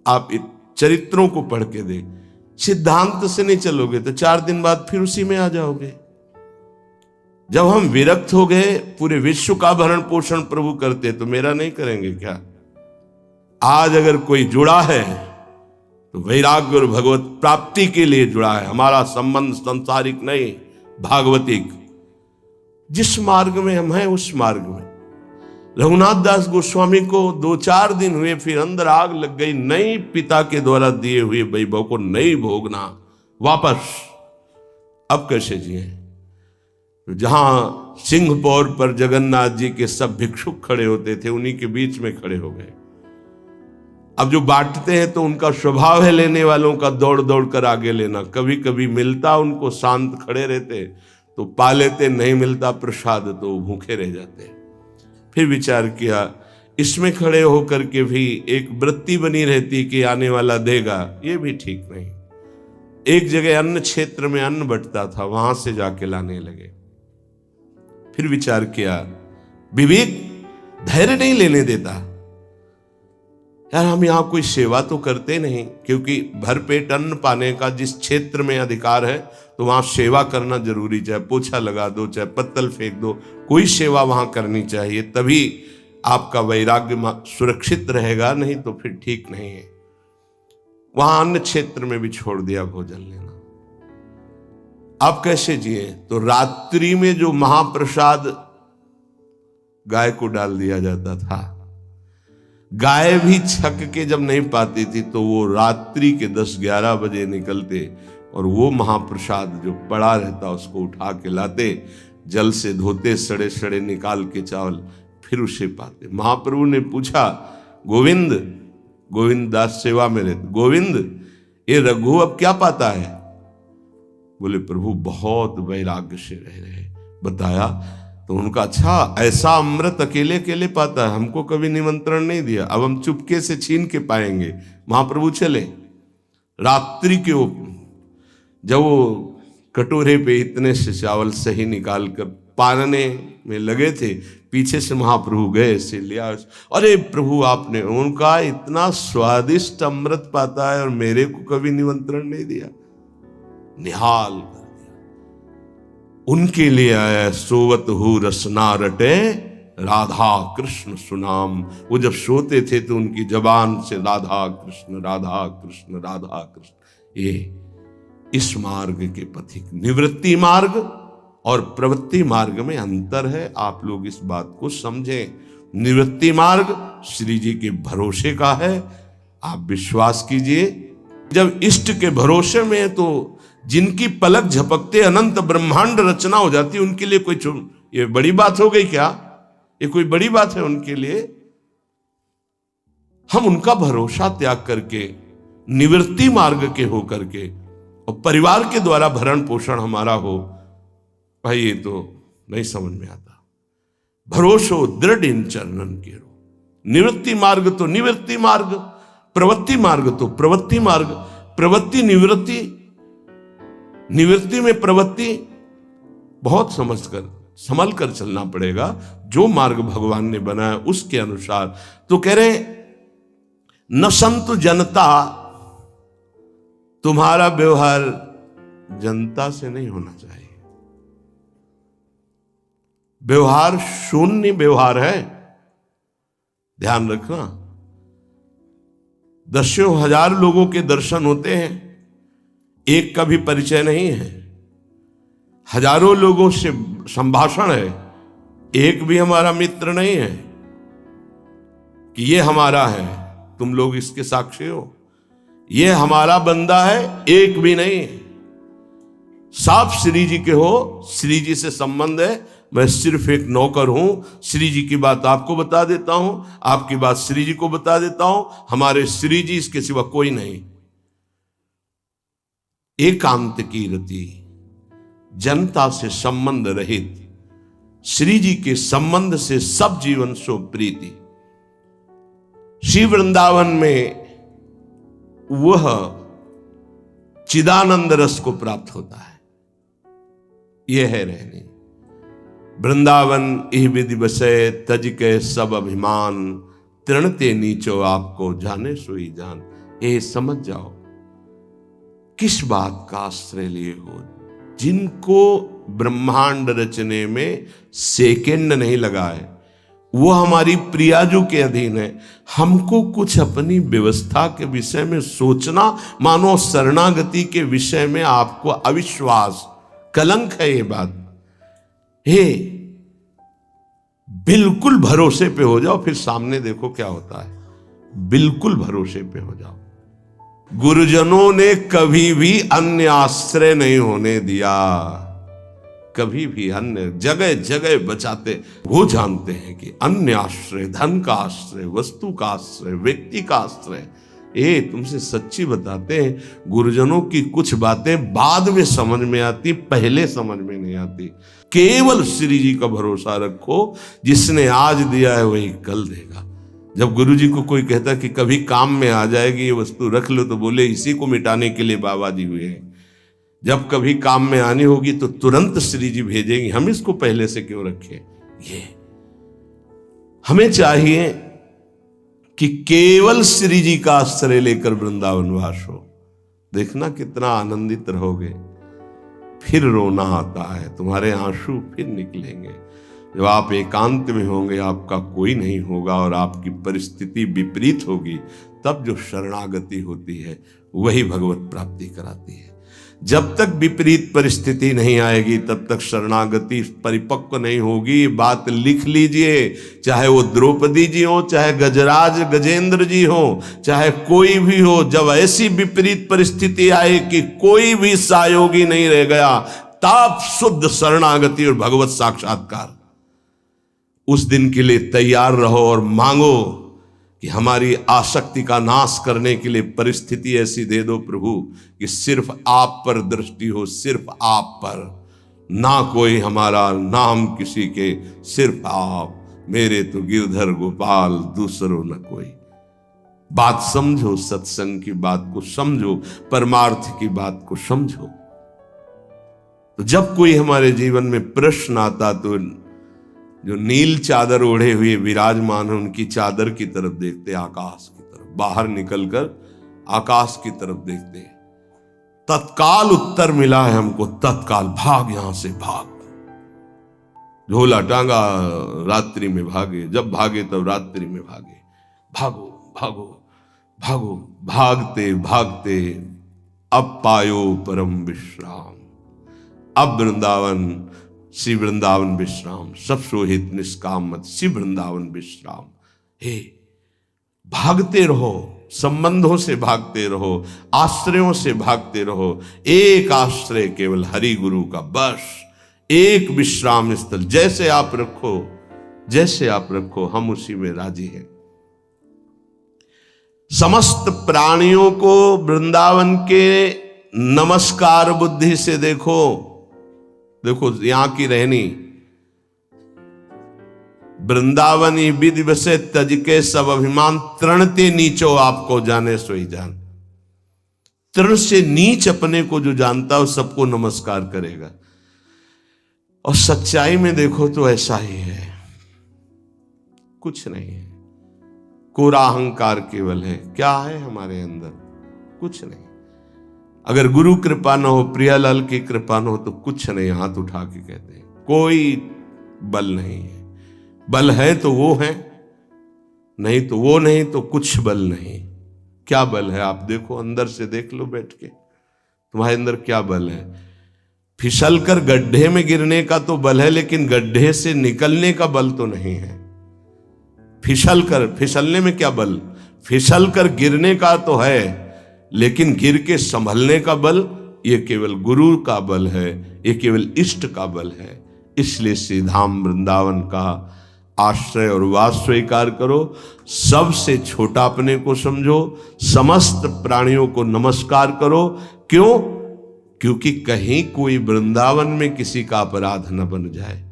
आप चरित्रों को पढ़ के देख, सिद्धांत से नहीं चलोगे तो 4 दिन बाद फिर उसी में आ जाओगे। जब हम विरक्त हो गए, पूरे विश्व का भरण पोषण प्रभु करते, तो मेरा नहीं करेंगे क्या? आज अगर कोई जुड़ा है तो वैराग्य और भगवत प्राप्ति के लिए जुड़ा है। हमारा संबंध संसारिक नहीं, भागवतिक। जिस मार्ग में हम हैं उस मार्ग में। रघुनाथ दास गोस्वामी को 2-4 दिन हुए, फिर अंदर आग लग गई। नहीं, पिता के द्वारा दिए हुए वैभव को नहीं भोगना, वापस। अब कैसे जिए? जहां सिंहपौर पर जगन्नाथ जी के सब भिक्षुक खड़े होते थे, उन्हीं के बीच में खड़े हो गए। अब जो बांटते हैं तो उनका स्वभाव है लेने वालों का दौड़ दौड़ कर आगे लेना। कभी कभी मिलता उनको, शांत खड़े रहते तो पा लेते, नहीं मिलता प्रसाद तो भूखे रह जाते। फिर विचार किया, इसमें खड़े होकर के भी एक वृत्ति बनी रहती कि आने वाला देगा, ये भी ठीक नहीं। एक जगह अन्न क्षेत्र में अन्न बंटता था, वहां से जाके लाने लगे। फिर विचार किया, विवेक धैर्य नहीं लेने देता। यार हम यहां कोई सेवा तो करते नहीं, क्योंकि भरपेट अन्न पाने का जिस क्षेत्र में अधिकार है तो वहां सेवा करना जरूरी। चाहे पोछा लगा दो, चाहे पत्तल फेंक दो, कोई सेवा वहां करनी चाहिए, तभी आपका वैराग्य सुरक्षित रहेगा, नहीं तो फिर ठीक नहीं है। वहां अन्य क्षेत्र में भी छोड़ दिया भोजन लेना। आप कैसे जिए? तो रात्रि में जो महाप्रसाद गाय को डाल दिया जाता था, गाय भी छक के जब नहीं पाती थी तो वो रात्रि के 10-11 बजे निकलते और वो महाप्रसाद जो पड़ा रहता उसको उठा के लाते, जल से धोते, सड़े सड़े निकाल के चावल, फिर उसे पाते। महाप्रभु ने पूछा, गोविंद, गोविंद दास सेवा में रहते, गोविंद ये रघु अब क्या पाता है? बोले प्रभु बहुत वैराग्य से रह रहे। बताया तो उनका, अच्छा ऐसा अमृत अकेले अकेले पाता है, हमको कभी निमंत्रण नहीं दिया, अब हम चुपके से छीन के पाएंगे। महाप्रभु चले रात्रि के जब वो कटोरे पे इतने से चावल सही निकाल कर पानने में लगे थे, पीछे से महाप्रभु गए, से लिया। अरे प्रभु आपने, उनका इतना स्वादिष्ट अमृत पाता है और मेरे को कभी निमंत्रण नहीं दिया। निहाल उनके लिए आया, सोवत हूँ रसना रटे राधा कृष्ण सुनाम। वो जब सोते थे तो उनकी जबान से राधा कृष्ण राधा कृष्ण राधा कृष्ण। ये इस मार्ग के पथिक। निवृत्ति मार्ग और प्रवृत्ति मार्ग में अंतर है, आप लोग इस बात को समझें। निवृत्ति मार्ग श्री जी के भरोसे का है, आप विश्वास कीजिए। जब इष्ट के भरोसे में है तो जिनकी पलक झपकते अनंत ब्रह्मांड रचना हो जाती, उनके लिए कोई ये बड़ी बात हो गई क्या? ये कोई बड़ी बात है उनके लिए? हम उनका भरोसा त्याग करके निवृत्ति मार्ग के हो करके और परिवार के द्वारा भरण पोषण हमारा हो, भाई ये तो नहीं समझ में आता। भरोसो दृढ़ इन चरणन के रो। निवृत्ति मार्ग तो निवृत्ति मार्ग, प्रवृत्ति मार्ग तो प्रवृत्ति मार्ग। प्रवृत्ति निवृत्ति, निवृत्ति में प्रवृत्ति बहुत समझकर संभल कर चलना पड़ेगा। जो मार्ग भगवान ने बनाया उसके अनुसार। तो कह रहे न संतु जनता, तुम्हारा व्यवहार जनता से नहीं होना चाहिए। व्यवहार शून्य व्यवहार है, ध्यान रखना। दसियों हजार लोगों के दर्शन होते हैं, एक का भी परिचय नहीं है। हजारों लोगों से संभाषण है, एक भी हमारा मित्र नहीं है कि ये हमारा है, तुम लोग इसके साक्षी हो। ये हमारा बंदा है, एक भी नहीं। साफ श्री जी के हो, श्री जी से संबंध है, मैं सिर्फ एक नौकर हूं। श्री जी की बात आपको बता देता हूं, आपकी बात श्री जी को बता देता हूं। हमारे श्री जी इसके सिवा कोई नहीं। एकांत की रति, जनता से संबंध रहित, श्री जी के संबंध से सब जीवन सो प्रीति। श्री वृंदावन में वह चिदानंद रस को प्राप्त होता है। यह है रहनी। वृंदावन इह विधि बसे, तज के सब अभिमान, तृणते नीचो आपको जाने सोई जान। ये समझ जाओ किस बात का आश्रय लिए हो। जिनको ब्रह्मांड रचने में सेकेंड नहीं लगा है, वो हमारी प्रियाजू के अधीन है। हमको कुछ अपनी व्यवस्था के विषय में सोचना, मानो शरणागति के विषय में आपको अविश्वास, कलंक है ये बात। हे, बिल्कुल भरोसे पे हो जाओ, फिर सामने देखो क्या होता है। बिल्कुल भरोसे पे हो जाओ। गुरुजनों ने कभी भी अन्य आश्रय नहीं होने दिया, कभी भी अन्य जगह जगह बचाते। वो जानते हैं कि अन्य आश्रय, धन का आश्रय, वस्तु का आश्रय, व्यक्ति का आश्रय, ये तुमसे सच्ची बताते हैं, गुरुजनों की कुछ बातें बाद में समझ में आती, पहले समझ में नहीं आती। केवल श्री जी का भरोसा रखो, जिसने आज दिया है वही कल देगा। जब गुरु जी को कोई कहता कि कभी काम में आ जाएगी ये वस्तु, रख लो, तो बोले इसी को मिटाने के लिए बाबा जी हुए हैं। जब कभी काम में आनी होगी तो तुरंत श्री जी भेजेंगे, हम इसको पहले से क्यों रखें। ये हमें चाहिए कि केवल श्री जी का आश्रय लेकर वृंदावन वास हो। देखना कितना आनंदित रहोगे। फिर रोना आता है, तुम्हारे आंसू फिर निकलेंगे। जब आप एकांत में होंगे, आपका कोई नहीं होगा और आपकी परिस्थिति विपरीत होगी, तब जो शरणागति होती है वही भगवत प्राप्ति कराती है। जब तक विपरीत परिस्थिति नहीं आएगी तब तक शरणागति परिपक्व नहीं होगी। बात लिख लीजिए, चाहे वो द्रौपदी जी हो, चाहे गजराज गजेंद्र जी हो, चाहे कोई भी हो, जब ऐसी विपरीत परिस्थिति आए कि कोई भी सहयोगी नहीं रह गया, तब शुद्ध शरणागति और भगवत साक्षात्कार। उस दिन के लिए तैयार रहो और मांगो कि हमारी आसक्ति का नाश करने के लिए परिस्थिति ऐसी दे दो प्रभु कि सिर्फ आप पर दृष्टि हो, सिर्फ आप पर, ना कोई हमारा, ना हम किसी के, सिर्फ आप। मेरे तो गिरधर गोपाल, दूसरों न कोई। बात समझो, सत्संग की बात को समझो, परमार्थ की बात को समझो। तो जब कोई हमारे जीवन में प्रश्न आता तो जो नील चादर ओढ़े हुए विराजमान है, उनकी चादर की तरफ देखते, आकाश की तरफ, बाहर निकलकर आकाश की तरफ देखते। तत्काल उत्तर मिला है हमको, तत्काल भाग, यहां से भाग। झोला टांगा, रात्रि में भागे, जब भागे तब रात्रि में भागे। भागो भागो भागो, भागते भागते अब पायो परम विश्राम। अब वृंदावन, श्री वृंदावन विश्राम, सब सोहित निष्काम मत, श्री वृंदावन विश्राम। हे, भागते रहो, संबंधों से भागते रहो, आश्रयों से भागते रहो। एक आश्रय केवल हरि गुरु का, बस एक विश्राम स्थल। जैसे आप रखो, जैसे आप रखो, हम उसी में राजी हैं। समस्त प्राणियों को वृंदावन के नमस्कार बुद्धि से देखो। देखो यहां की रहनी, वृंदावनी विधि बसे तज के सब अभिमान, तृणते नीचो आपको जाने सोई जान। तृण से नीच अपने को जो जानता है सबको नमस्कार करेगा। और सच्चाई में देखो तो ऐसा ही है, कुछ नहीं है, कोरा अहंकार केवल है। क्या है हमारे अंदर? कुछ नहीं। अगर गुरु कृपा न हो, प्रियालाल की कृपा न हो तो कुछ नहीं। हाथ उठा के कहते हैं कोई बल नहीं है। बल है तो वो है, नहीं तो वो नहीं, तो कुछ बल नहीं। क्या बल है? आप देखो, अंदर से देख लो बैठ के, तुम्हारे अंदर क्या बल है। फिसल कर गड्ढे में गिरने का तो बल है, लेकिन गड्ढे से निकलने का बल तो नहीं है। फिसलने में क्या बल? फिसल कर गिरने का तो है, लेकिन गिर के संभलने का बल ये केवल गुरु का बल है, ये केवल इष्ट का बल है। इसलिए श्री धाम वृंदावन का आश्रय और वास स्वीकार करो। सबसे छोटा अपने को समझो, समस्त प्राणियों को नमस्कार करो। क्यों? क्योंकि कहीं कोई वृंदावन में किसी का अपराध न बन जाए।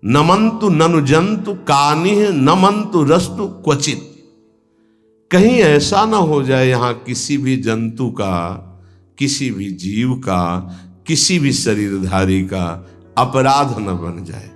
नमंतु ननु जंतु कानिह नमंतु रस्तु क्वचित। कहीं ऐसा ना हो जाए यहां किसी भी जंतु का, किसी भी जीव का, किसी भी शरीरधारी का अपराध न बन जाए।